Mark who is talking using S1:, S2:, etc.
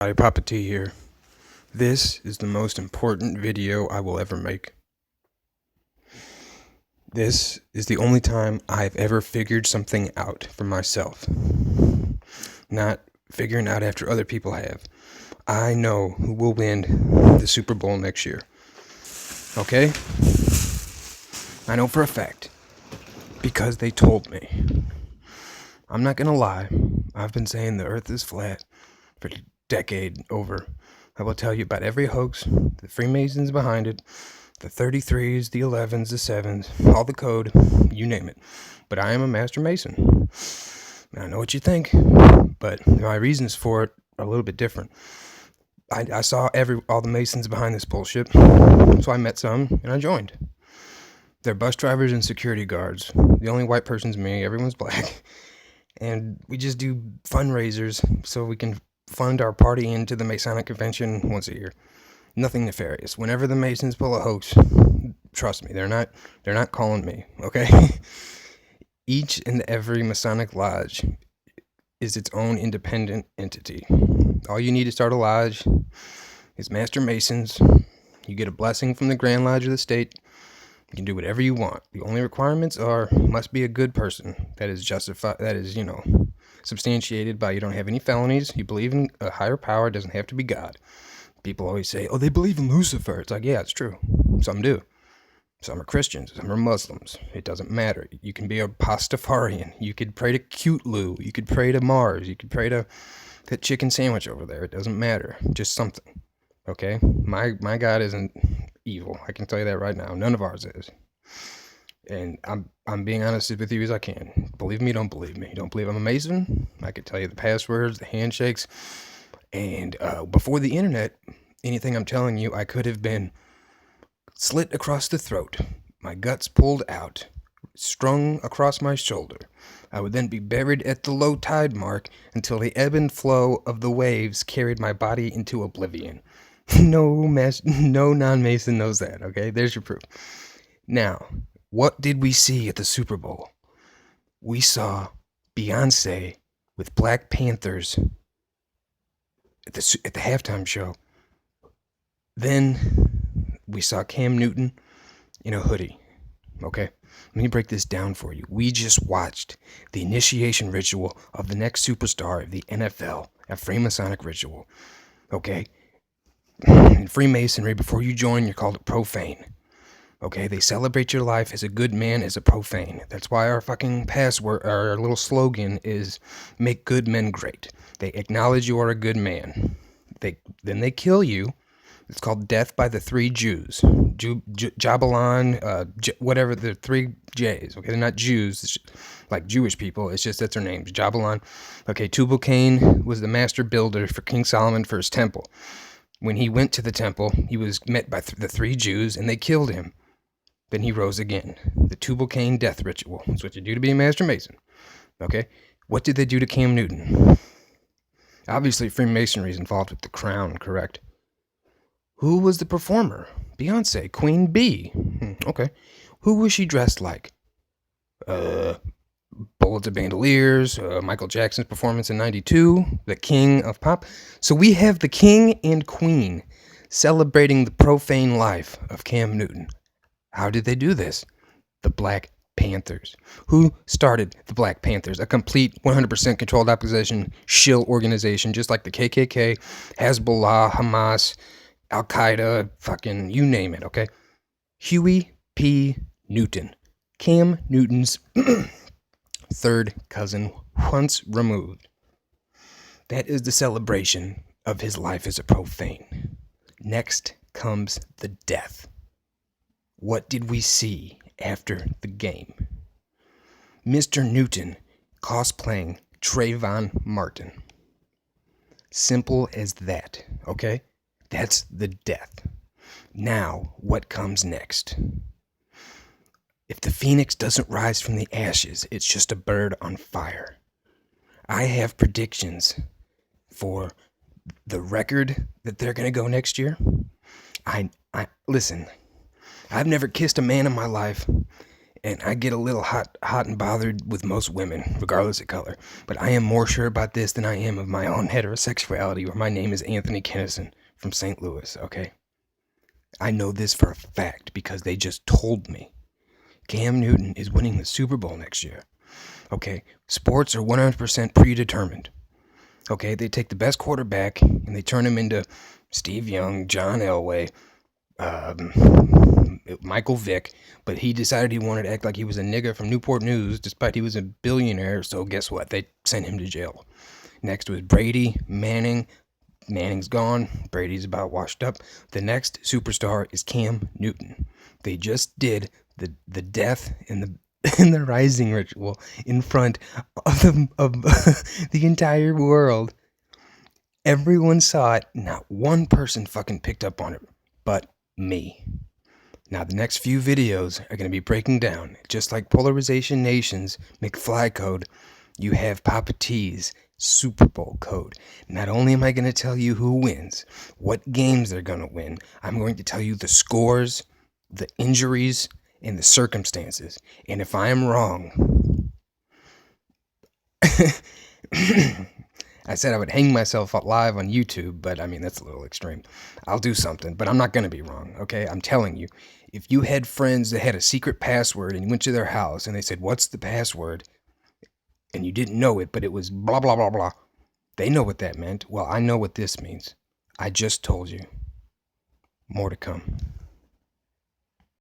S1: Hi, Papa T here. This is the most important video I will ever make. This is the only time I've ever figured something out for myself. Not figuring out after other people have. I know who will win the Super Bowl next year. Okay? I know for a fact. Because they told me. I'm not gonna lie. I've been saying the earth is flat for a decade over. I will tell you about every hoax, the Freemasons behind it, the 33s, the 11s, the 7s, all the code, you name it. But I am a master mason. I know what you think, but my reasons for it are a little bit different. I saw all the masons behind this bullshit, so I met some and I joined. They're bus drivers and security guards. The only white person's me, everyone's black. And we just do fundraisers so we can fund our party into the Masonic convention once a year. Nothing nefarious. Whenever the Masons pull a hoax, trust me, they're not calling me, okay? Each and every Masonic lodge is its own independent entity. All you need to start a lodge is Master Masons. You get a blessing from the Grand Lodge of the state. You can do whatever you want. The only requirements are must be a good person. That is justified. That is, substantiated by you don't have any felonies. You believe in a higher power. It doesn't have to be God. People always say, oh, they believe in Lucifer. It's like, yeah, it's true. Some do. Some are Christians. Some are Muslims. It doesn't matter. You can be a Pastafarian. You could pray to Cute Lou. You could pray to Mars. You could pray to that chicken sandwich over there. It doesn't matter. Just something. Okay? My God isn't evil. I can tell you that right now. None of ours is. And I'm being honest with you as I can. Believe me, don't believe me. Don't believe I'm a Mason? I could tell you the passwords, the handshakes. And before the internet, anything I'm telling you, I could have been slit across the throat, my guts pulled out, strung across my shoulder. I would then be buried at the low tide mark until the ebb and flow of the waves carried my body into oblivion. No non-Mason knows that, okay? There's your proof. Now, what did we see at the Super Bowl? We saw Beyonce with Black Panthers at the halftime show. Then we saw Cam Newton in a hoodie. Okay? Let me break this down for you. We just watched the initiation ritual of the next superstar of the NFL, a Freemasonic ritual. Okay? In Freemasonry, before you join, you're called a profane. Okay? They celebrate your life as a good man, as a profane. That's why our fucking password, our little slogan is make good men great. They acknowledge you are a good man. Then they kill you. It's called Death by the Three Jews. Jabalan, whatever, the three J's. Okay, they're not Jews, like Jewish people. It's just that's their names. Jabalan. Okay, Tubal-Cain was the master builder for King Solomon for his temple. When he went to the temple, he was met by the three Jews, and they killed him. Then he rose again. The Tubal-Cain death ritual. That's what you do to be a Master Mason. Okay? What did they do to Cam Newton? Obviously, Freemasonry is involved with the crown, correct? Who was the performer? Beyonce, Queen Bee. Okay. Who was she dressed like? Bullets of Bandoliers, Michael Jackson's performance in 92, the king of pop. So we have the king and queen celebrating the profane life of Cam Newton. How did they do this? The Black Panthers. Who started the Black Panthers? A complete 100% controlled opposition shill organization, just like the KKK, Hezbollah, Hamas, Al-Qaeda, fucking you name it, okay? Huey P. Newton. Cam Newton's third cousin, once removed. That is the celebration of his life as a profane. Next comes the death. What did we see after the game? Mr. Newton cosplaying Trayvon Martin. Simple as that, okay? That's the death. Now, what comes next? If the phoenix doesn't rise from the ashes, it's just a bird on fire. I have predictions for the record that they're going to go next year. Listen, I've never kissed a man in my life, And I get a little hot and bothered with most women, regardless of color. But I am more sure about this than I am of my own heterosexuality, where my name is Anthony Kennison from St. Louis, okay? I know this for a fact because they just told me. Cam Newton is winning the Super Bowl next year. Okay? Sports are 100% predetermined. Okay? They take the best quarterback and they turn him into Steve Young, John Elway, Michael Vick, but he decided he wanted to act like he was a nigga from Newport News despite he was a billionaire, so guess what? They sent him to jail. Next was Brady, Manning. Manning's gone. Brady's about washed up. The next superstar is Cam Newton. They just did the death and the rising ritual in front of the entire world. Everyone saw it. Not one person fucking picked up on it but me. Now, the next few videos are going to be breaking down, just like Polarization Nation's McFly code, you have Papa T's Super Bowl code. Not only am I going to tell you who wins, what games they're going to win, I'm going to tell you the scores, the injuries, and the circumstances. And if I am wrong, I said I would hang myself live on YouTube, but I mean, that's a little extreme. I'll do something, but I'm not going to be wrong, okay? I'm telling you, if you had friends that had a secret password and you went to their house and they said, what's the password? And you didn't know it, but it was blah, blah, blah, blah. They know what that meant. Well, I know what this means. I just told you. More to come.